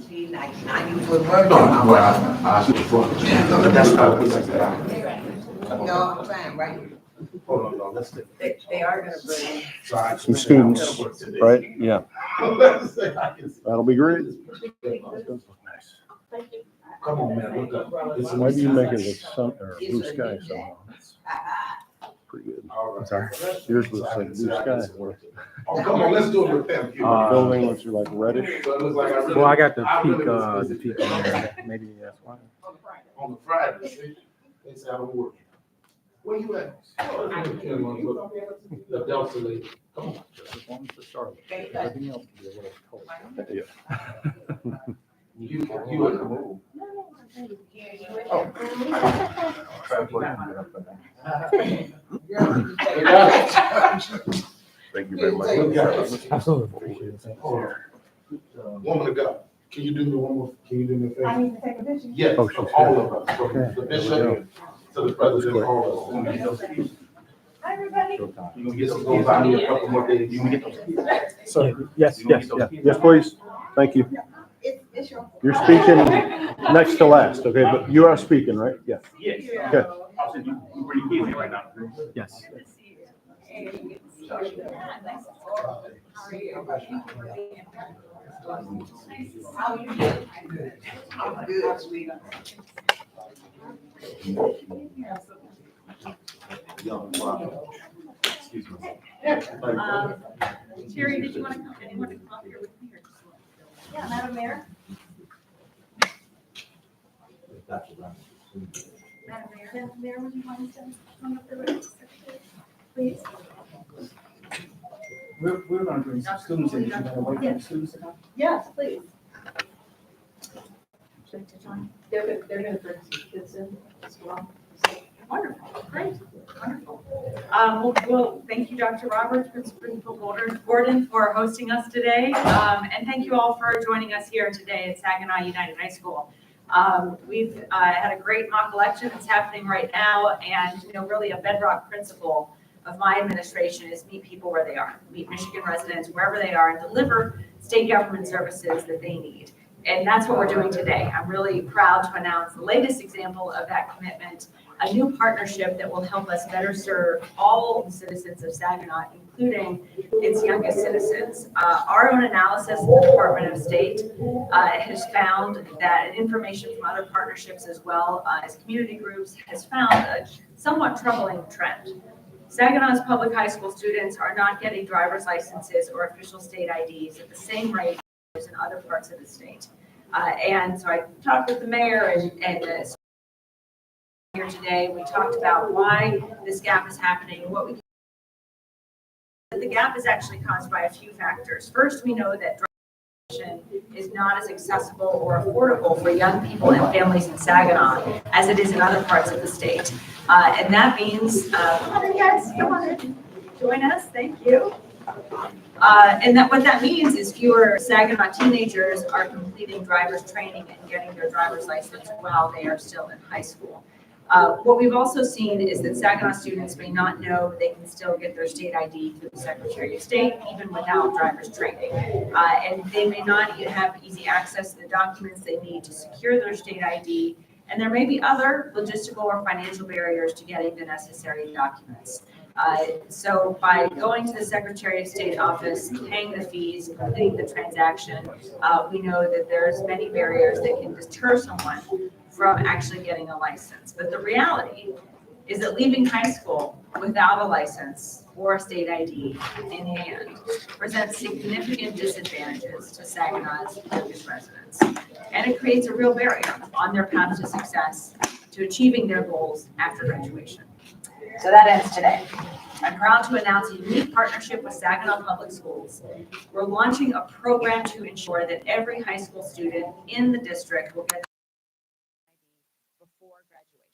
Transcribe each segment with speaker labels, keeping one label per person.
Speaker 1: See, like, I use the word.
Speaker 2: No, well, I should have. That's how it was.
Speaker 1: No, I'm fine, right?
Speaker 2: Hold on, no, let's do it.
Speaker 1: They are gonna bring.
Speaker 3: Some students, right? Yeah, that'll be great.
Speaker 2: Come on, man, look up.
Speaker 3: Why do you make it with sun or blue sky somehow? Pretty good.
Speaker 2: I'm sorry.
Speaker 3: Yours looks like blue sky.
Speaker 2: Oh, come on, let's do it with them.
Speaker 3: Building looks like reddish.
Speaker 2: So it looks like I really-
Speaker 4: Well, I got the
Speaker 2: I really
Speaker 4: peak,
Speaker 2: was-
Speaker 4: the peak on there. Maybe that's why.
Speaker 2: On the Friday, see, they say I don't work. Where you at? Oh, the Delta lady, come on.
Speaker 3: Everything else can be a little cold. Yeah.
Speaker 2: You in the move.
Speaker 3: Thank you very much.
Speaker 4: Absolutely. Appreciate it.
Speaker 2: Woman of God, can you do me one more, can you do me a favor?
Speaker 1: I need to take a picture.
Speaker 2: Yes,
Speaker 3: Oh,
Speaker 2: of
Speaker 3: she's
Speaker 2: all
Speaker 3: here.
Speaker 2: of us, from
Speaker 3: Okay,
Speaker 2: the
Speaker 3: there we
Speaker 2: bishop to the president, all of us.
Speaker 1: Hi, everybody.
Speaker 2: You gonna get some, go buy me a couple more days, you can get those.
Speaker 3: So, yes, yes, please. Thank you.
Speaker 1: It's your.
Speaker 3: You're speaking next to last, okay, but you are speaking, right? Yeah.
Speaker 5: Yes.
Speaker 3: Okay.
Speaker 5: I said you bring kids in right now.
Speaker 4: Yes.
Speaker 1: How you doing? I'm good, sweetheart.
Speaker 2: Excuse me.
Speaker 6: Terry, did you want to come, anyone to come up here with me or just? Yeah, Madam Mayor. Madam Mayor, would you want to come up there with us? Please.
Speaker 7: We're gonna bring some students in, you gotta wait for the students to come.
Speaker 6: Yes, please. They're gonna bring some kids in as well. So, wonderful, great, wonderful. Well, thank you, Dr. Roberts, Principal Gordon, for hosting us today. And thank you all for joining us here today at Saginaw United High School. We've had a great mock election that's happening right now, and, really a bedrock principle of my administration is meet people where they are, meet Michigan residents wherever they are, and deliver state government services that they need. And that's what we're doing today. I'm really proud to announce the latest example of that commitment, a new partnership that will help us better serve all the citizens of Saginaw, including its youngest citizens. Our own analysis of the Department of State has found that, and information from other partnerships as well as community groups, has found a somewhat troubling trend. Saginaw's public high school students are not getting driver's licenses or official state IDs at the same rate as in other parts of the state. And so I talked with the mayor and here today. We talked about why this gap is happening, what we can. The gap is actually caused by a few factors. First, we know that is not as accessible or affordable for young people and families in Saginaw as it is in other parts of the state. And that means, come on in guys, come on in, join us, thank you. And what that means is fewer Saginaw teenagers are completing driver's training and getting their driver's license while they are still in high school. What we've also seen is that Saginaw students may not know they can still get their state ID through the Secretary of State, even without driver's training. And they may not have easy access to the documents they need to secure their state ID. And there may be other logistical or financial barriers to getting the necessary documents. So by going to the Secretary of State office, paying the fees, completing the transaction, we know that there's many barriers that can deter someone from actually getting a license. But the reality is that leaving high school without a license or a state ID in hand presents significant disadvantages to Saginaw's youngest residents. And it creates a real barrier on their path to success, to achieving their goals after graduation. So that ends today. I'm proud to announce a unique partnership with Saginaw Public Schools. We're launching a program to ensure that every high school student in the district will get before graduation.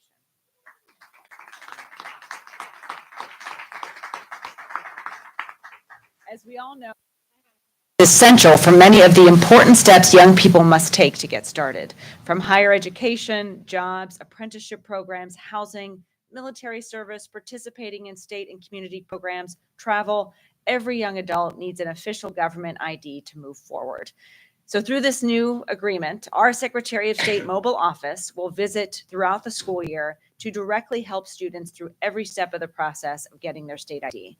Speaker 6: As we all know, essential for many of the important steps young people must take to get started, from higher education, jobs, apprenticeship programs, housing, military service, participating in state and community programs, travel. Every young adult needs an official government ID to move forward. So through this new agreement, our Secretary of State mobile office will visit throughout the school year to directly help students through every step of the process of getting their state ID.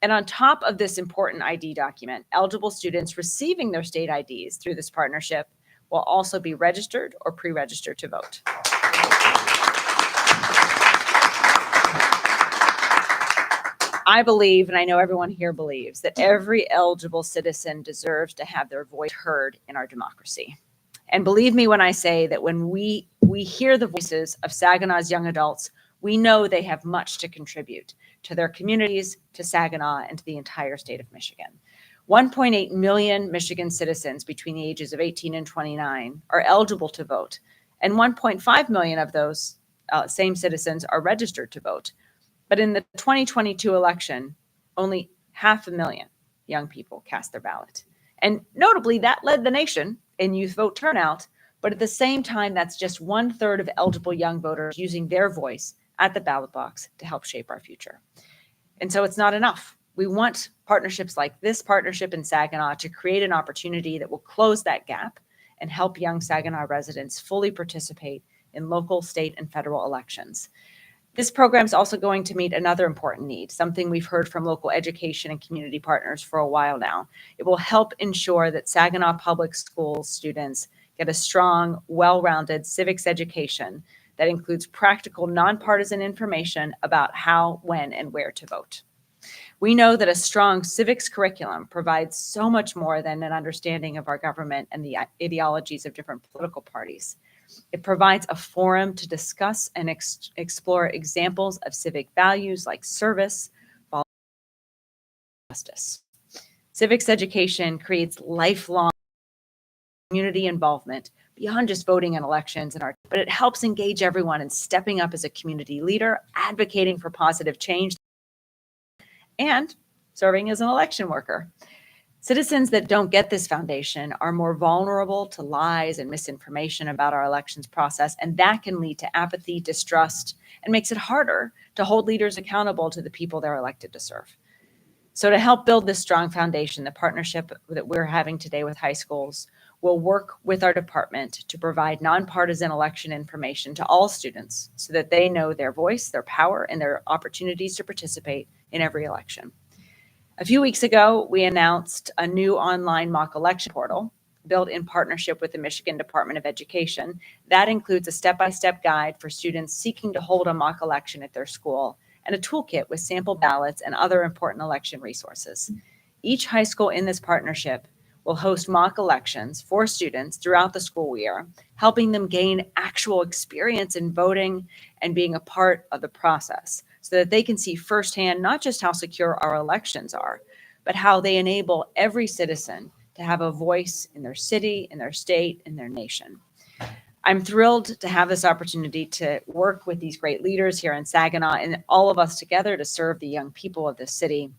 Speaker 6: And on top of this important ID document, eligible students receiving their state IDs through this partnership will also be registered or pre-registered to vote. I believe, and I know everyone here believes, that every eligible citizen deserves to have their voice heard in our democracy. And believe me when I say that when we hear the voices of Saginaw's young adults, we know they have much to contribute to their communities, to Saginaw, and to the entire state of Michigan. 1.8 million Michigan citizens between the ages of 18 and 29 are eligible to vote, and 1.5 million of those same citizens are registered to vote. But in the 2022 election, only 500,000 young people cast their ballot. And notably, that led the nation in youth vote turnout. But at the same time, that's just 1/3 of eligible young voters using their voice at the ballot box to help shape our future. And so it's not enough. We want partnerships like this partnership in Saginaw to create an opportunity that will close that gap and help young Saginaw residents fully participate in local, state, and federal elections. This program is also going to meet another important need, something we've heard from local education and community partners for a while now. It will help ensure that Saginaw Public Schools students get a strong, well-rounded civics education that includes practical, nonpartisan information about how, when, and where to vote. We know that a strong civics curriculum provides so much more than an understanding of our government and the ideologies of different political parties. It provides a forum to discuss and explore examples of civic values like service, justice. Civics education creates lifelong community involvement beyond just voting in elections, but it helps engage everyone in stepping up as a community leader, advocating for positive change, and serving as an election worker. Citizens that don't get this foundation are more vulnerable to lies and misinformation about our elections process, and that can lead to apathy, distrust, and makes it harder to hold leaders accountable to the people they're elected to serve. So to help build this strong foundation, the partnership that we're having today with high schools will work with our department to provide nonpartisan election information to all students so that they know their voice, their power, and their opportunities to participate in every election. A few weeks ago, we announced a new online mock election portal built in partnership with the Michigan Department of Education. That includes a step-by-step guide for students seeking to hold a mock election at their school and a toolkit with sample ballots and other important election resources. Each high school in this partnership will host mock elections for students throughout the school year, helping them gain actual experience in voting and being a part of the process, so that they can see firsthand not just how secure our elections are, but how they enable every citizen to have a voice in their city, in their state, in their nation. I'm thrilled to have this opportunity to work with these great leaders here in Saginaw and all of us together to serve the young people of this city.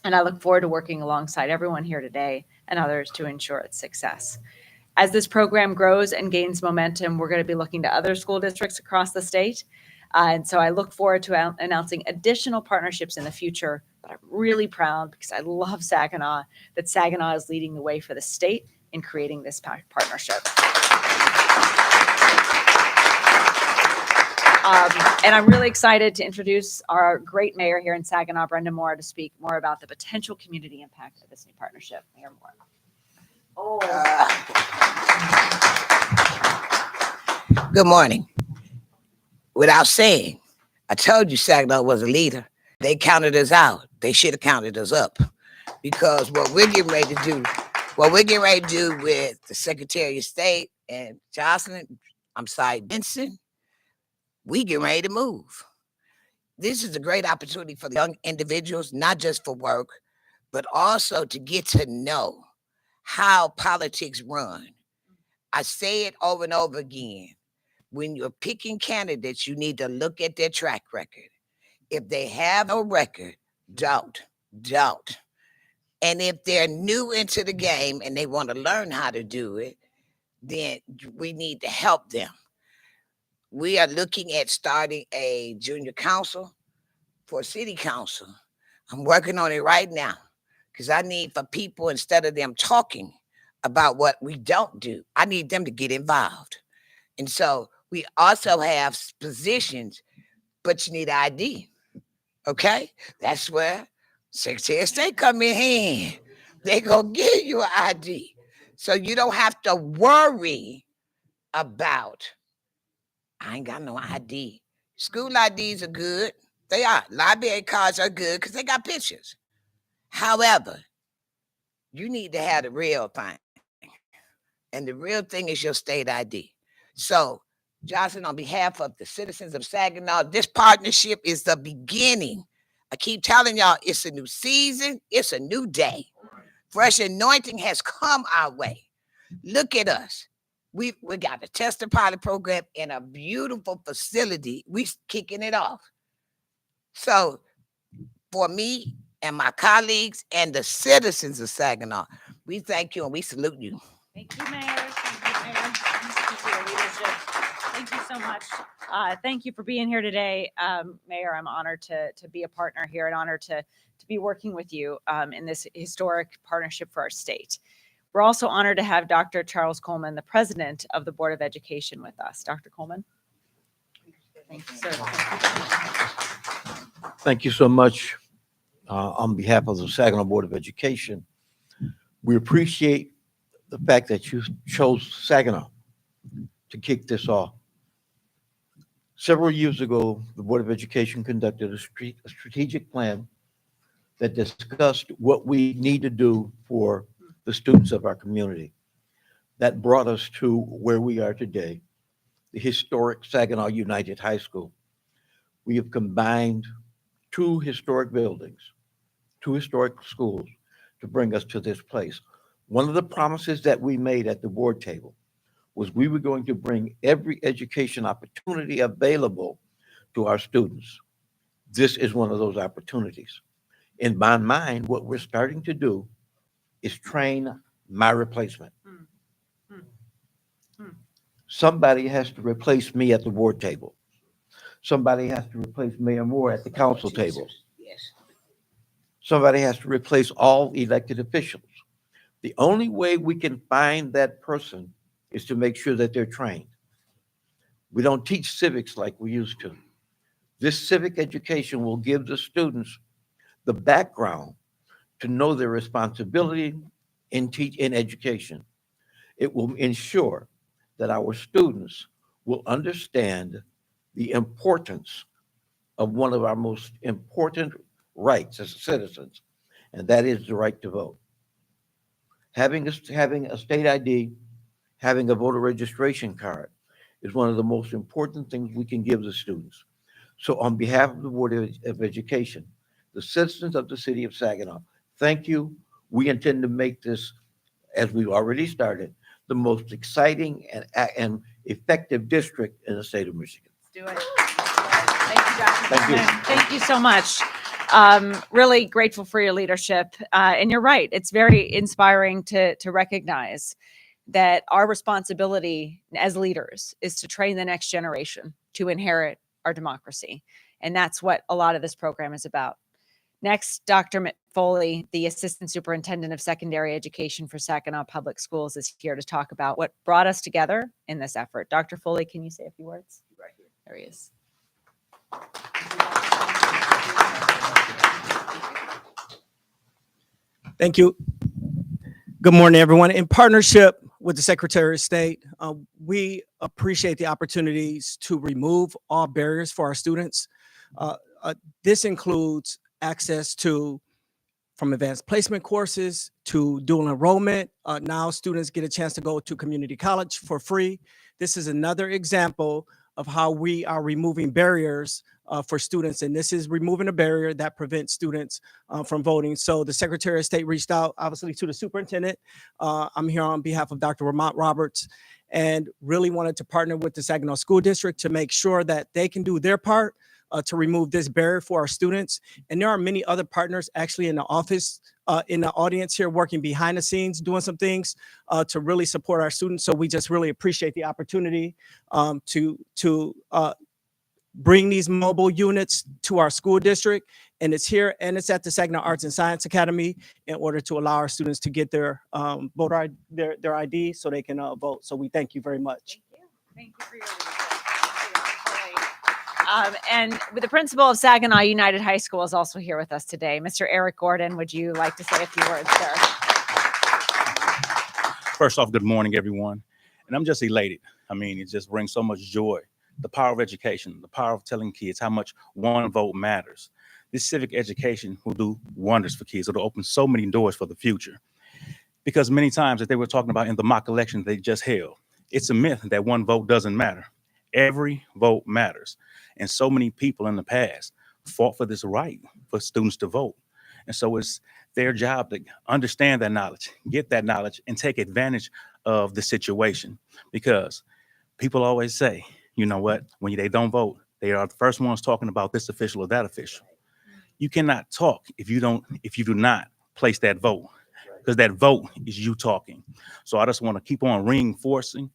Speaker 6: And I look forward to working alongside everyone here today and others to ensure its success. As this program grows and gains momentum, we're going to be looking to other school districts across the state. And so I look forward to announcing additional partnerships in the future. But I'm really proud, because I love Saginaw, that Saginaw is leading the way for the state in creating this partnership. And I'm really excited to introduce our great mayor here in Saginaw, Brenda Moore, to speak more about the potential community impact of this new partnership. Mayor Moore.
Speaker 1: Good morning. Without saying, I told you Saginaw was a leader. They counted us out. They should have counted us up, because what we're getting ready to do with the Secretary of State and Benson, we get ready to move. This is a great opportunity for the young individuals, not just for work, but also to get to know how politics run. I say it over and over again. When you're picking candidates, you need to look at their track record. If they have no record, don't. And if they're new into the game and they want to learn how to do it, then we need to help them. We are looking at starting a junior council for city council. I'm working on it right now, because I need for people, instead of them talking about what we don't do. I need them to get involved. And so we also have positions, but you need ID. Okay? That's where Secretary of State come in hand. They gonna give you an ID. So you don't have to worry about, I ain't got no ID. School IDs are good. They are. Library cards are good because they got pictures. However, you need to have the real thing. And the real thing is your state ID. So, Johnson, on behalf of the citizens of Saginaw, this partnership is the beginning. I keep telling y'all, it's a new season, it's a new day. Fresh anointing has come our way. Look at us. We got a tester pilot program in a beautiful facility. We kicking it off. So for me and my colleagues and the citizens of Saginaw, we thank you and we salute you.
Speaker 6: Thank you, Mayor. Thank you, Mayor. Thank you for your leadership. Thank you so much. Thank you for being here today. Mayor, I'm honored to be a partner here and honored to be working with you in this historic partnership for our state. We're also honored to have Dr. Charles Coleman, the president of the Board of Education, with us. Dr. Coleman. Thank you, sir.
Speaker 3: Thank you so much. On behalf of the Saginaw Board of Education, we appreciate the fact that you chose Saginaw to kick this off. Several years ago, the Board of Education conducted a strategic plan that discussed what we need to do for the students of our community. That brought us to where we are today, the historic Saginaw United High School. We have combined two historic buildings, two historic schools to bring us to this place. One of the promises that we made at the board table was we were going to bring every education opportunity available to our students. This is one of those opportunities. In my mind, what we're starting to do is train my replacement. Somebody has to replace me at the board table. Somebody has to replace Mayor Moore at the council table.
Speaker 1: Yes.
Speaker 3: Somebody has to replace all elected officials. The only way we can find that person is to make sure that they're trained. We don't teach civics like we used to. This civic education will give the students the background to know their responsibility in education. It will ensure that our students will understand the importance of one of our most important rights as citizens, and that is the right to vote. Having a state ID, having a voter registration card is one of the most important things we can give the students. So on behalf of the Board of Education, the citizens of the city of Saginaw, thank you. We intend to make this, as we've already started, the most exciting and effective district in the state of Michigan.
Speaker 6: Let's do it. Thank you, Dr.
Speaker 3: Thank you.
Speaker 6: Coleman. Thank you so much. Really grateful for your leadership. And you're right. It's very inspiring to recognize that our responsibility as leaders is to train the next generation to inherit our democracy. And that's what a lot of this program is about. Next, Dr. Foley, the Assistant Superintendent of Secondary Education for Saginaw Public Schools, is here to talk about what brought us together in this effort. Dr. Foley, can you say a few words? Right here. There he is.
Speaker 8: Thank you. Good morning, everyone. In partnership with the Secretary of State, we appreciate the opportunities to remove all barriers for our students. This includes access to from advanced placement courses to dual enrollment. Now students get a chance to go to community college for free. This is another example of how we are removing barriers for students. And this is removing a barrier that prevents students from voting. So the Secretary of State reached out, obviously, to the superintendent. I'm here on behalf of Dr. Vermont Roberts, and really wanted to partner with the Saginaw School District to make sure that they can do their part to remove this barrier for our students. And there are many other partners actually in the office, in the audience here, working behind the scenes, doing some things to really support our students. So we just really appreciate the opportunity to bring these mobile units to our school district. And it's here and it's at the Saginaw Arts and Science Academy in order to allow our students to get their their ID so they can vote. So we thank you very much.
Speaker 6: Thank you for your leadership. And the principal of Saginaw United High School is also here with us today. Mr. Eric Gordon, would you like to say a few words, sir?
Speaker 5: First off, good morning, everyone. And I'm just elated. I mean, it just brings so much joy. The power of education, the power of telling kids how much one vote matters. This civic education will do wonders for kids. It'll open so many doors for the future. Because many times that they were talking about in the mock election they just held, it's a myth that one vote doesn't matter. Every vote matters. And so many people in the past fought for this right for students to vote. And so it's their job to understand that knowledge, get that knowledge, and take advantage of the situation. Because people always say, you know what, when they don't vote, they are the first ones talking about this official or that official. You cannot talk if you do not place that vote, because that vote is you talking. So I just want to keep on reinforcing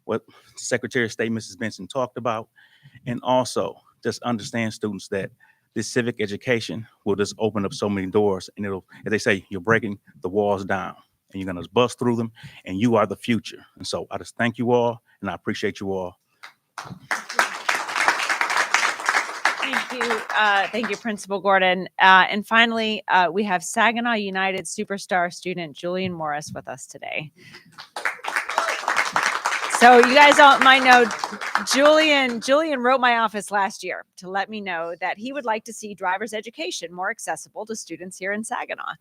Speaker 5: what Secretary of State Mrs. Benson talked about, and also just understand students that this civic education will just open up so many doors, and it'll, as they say, you're breaking the walls down and you're going to bust through them, and you are the future. And so I just thank you all, and I appreciate you all.
Speaker 6: Thank you, Principal Gordon. And finally, we have Saginaw United superstar student Julian Morris with us today. So you guys all might know Julian wrote my office last year to let me know that he would like to see driver's education more accessible to students here in Saginaw.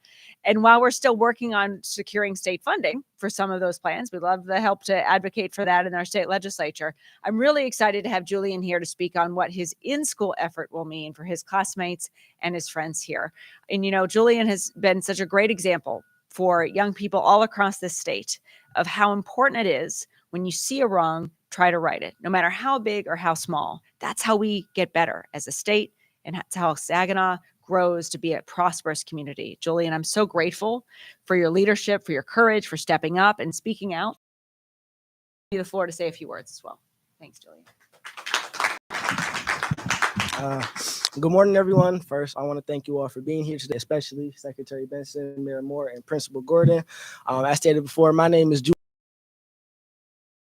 Speaker 6: And while we're still working on securing state funding for some of those plans, we'd love the help to advocate for that in our state legislature. I'm really excited to have Julian here to speak on what his in-school effort will mean for his classmates and his friends here. And, you know, Julian has been such a great example for young people all across this state of how important it is when you see a wrong, try to right it, no matter how big or how small. That's how we get better as a state, and that's how Saginaw grows to be a prosperous community. Julian, I'm so grateful for your leadership, for your courage, for stepping up and speaking out. I'll give you the floor to say a few words as well. Thanks, Julian.
Speaker 7: Good morning, everyone. First, I want to thank you all for being here today, especially Secretary Benson, Mayor Moore, and Principal Gordon. As stated before, my name is Julian,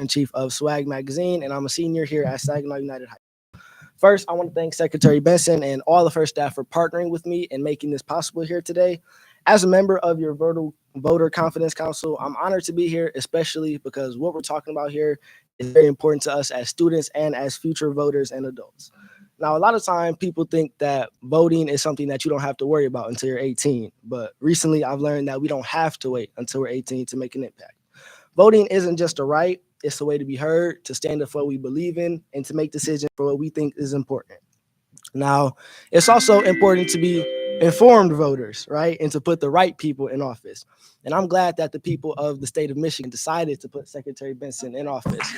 Speaker 7: Chief of Swag Magazine, and I'm a senior here at Saginaw United High School. First, I want to thank Secretary Benson and all of her staff for partnering with me and making this possible here today. As a member of your Voter Confidence Council, I'm honored to be here, especially because what we're talking about here is very important to us as students and as future voters and adults. Now, a lot of time people think that voting is something that you don't have to worry about until you're 18, but recently I've learned that we don't have to wait until we're 18 to make an impact. Voting isn't just a right, it's a way to be heard, to stand up for what we believe in, and to make decisions for what we think is important. Now, it's also important to be informed voters, right? And to put the right people in office. And I'm glad that the people of the state of Michigan decided to put Secretary Benson in office.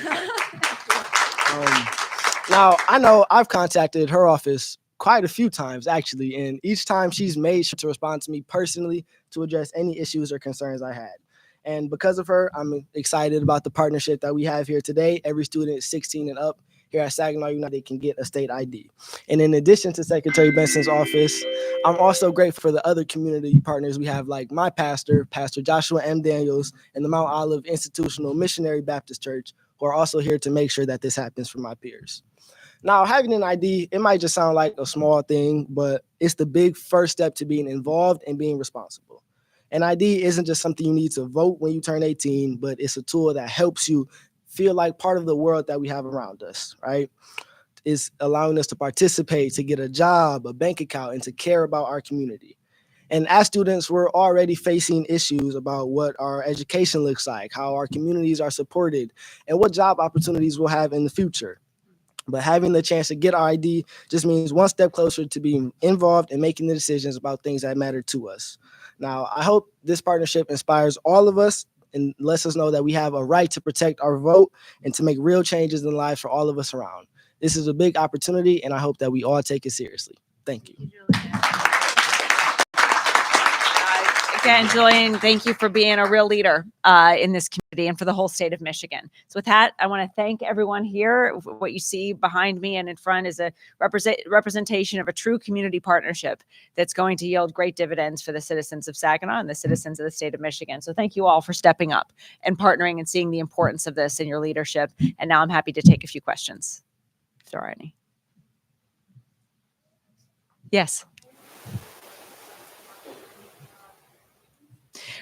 Speaker 7: Now, I know I've contacted her office quite a few times, actually, and each time she's made sure to respond to me personally to address any issues or concerns I had. And because of her, I'm excited about the partnership that we have here today. Every student 16 and up here at Saginaw United can get a state ID. And in addition to Secretary Benson's office, I'm also grateful for the other community partners we have, like my pastor, Pastor Joshua M. Daniels, and the Mount Olive Institutional Missionary Baptist Church, who are also here to make sure that this happens for my peers. Now, having an ID, it might just sound like a small thing, but it's the big first step to being involved and being responsible. An ID isn't just something you need to vote when you turn 18, but it's a tool that helps you feel like part of the world that we have around us, right? It's allowing us to participate, to get a job, a bank account, and to care about our community. And as students, we're already facing issues about what our education looks like, how our communities are supported, and what job opportunities we'll have in the future. But having the chance to get our ID just means one step closer to being involved and making the decisions about things that matter to us. Now, I hope this partnership inspires all of us and lets us know that we have a right to protect our vote and to make real changes in lives for all of us around. This is a big opportunity, and I hope that we all take it seriously. Thank you.
Speaker 6: Again, Julian, thank you for being a real leader in this community. and for the whole state of Michigan. So with that, I want to thank everyone here. What you see behind me and in front is a representation of a true community partnership that's going to yield great dividends for the citizens of Saginaw and the citizens of the state of Michigan. So thank you all for stepping up and partnering and seeing the importance of this in your leadership. And now I'm happy to take a few questions, if there are any. Yes.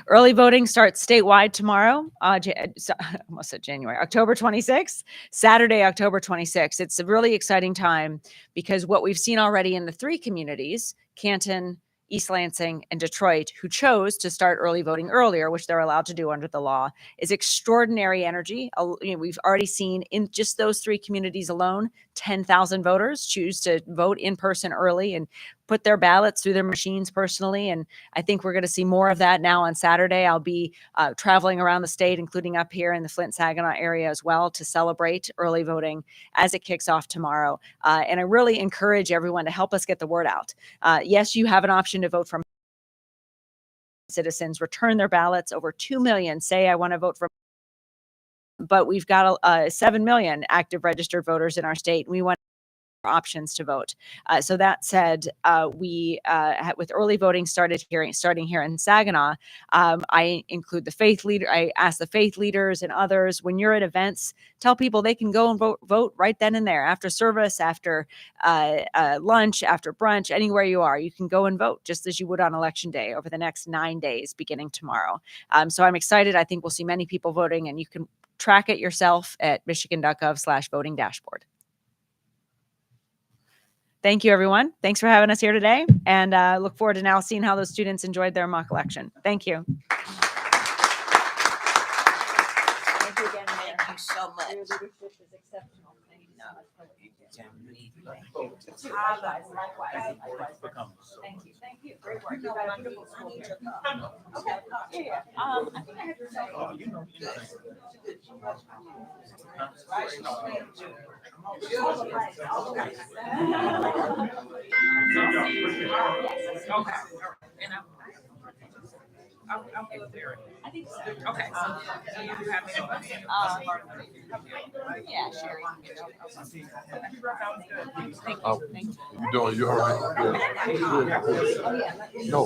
Speaker 6: Early voting starts statewide tomorrow, almost said January, October 26th, Saturday, October 26th. It's a really exciting time because what we've seen already in the three communities, Canton, East Lansing, and Detroit, who chose to start early voting earlier, which they're allowed to do under the law, is extraordinary energy. We've already seen in just those three communities alone, 10,000 voters choose to vote in person early and put their ballots through their machines personally. And I think we're going to see more of that now on Saturday. I'll be traveling around the state, including up here in the Flint-Saginaw area as well, to celebrate early voting as it kicks off tomorrow. And I really encourage everyone to help us get the word out. Yes, you have an option to vote from citizens, return their ballots. Over 2 million say, I want to vote for, but we've got 7 million active registered voters in our state. We want options to vote. So that said, we with early voting starting here in Saginaw, I include the faith leader. I ask the faith leaders and others, when you're at events, tell people they can go and vote right then and there, after service, after lunch, after brunch, anywhere you are, you can go and vote just as you would on election day over the next 9 days beginning tomorrow. So I'm excited. I think we'll see many people voting, and you can track it yourself at michigan.gov/voting dashboard. Thank you, everyone. Thanks for having us here today, and look forward to now seeing how those students enjoyed their mock election. Thank you. Thank you again, Mayor.
Speaker 1: Thank you so much.
Speaker 6: Your leadership is exceptional. Thank you so much. Likewise. Thank you. Thank you. Great work. You got a wonderful school here. Okay. Yeah. I think I have your cell phone. I think so. Okay. So you have me. Yeah, Sherry. Thank you.
Speaker 2: You doing, you all right? Good. Good. No.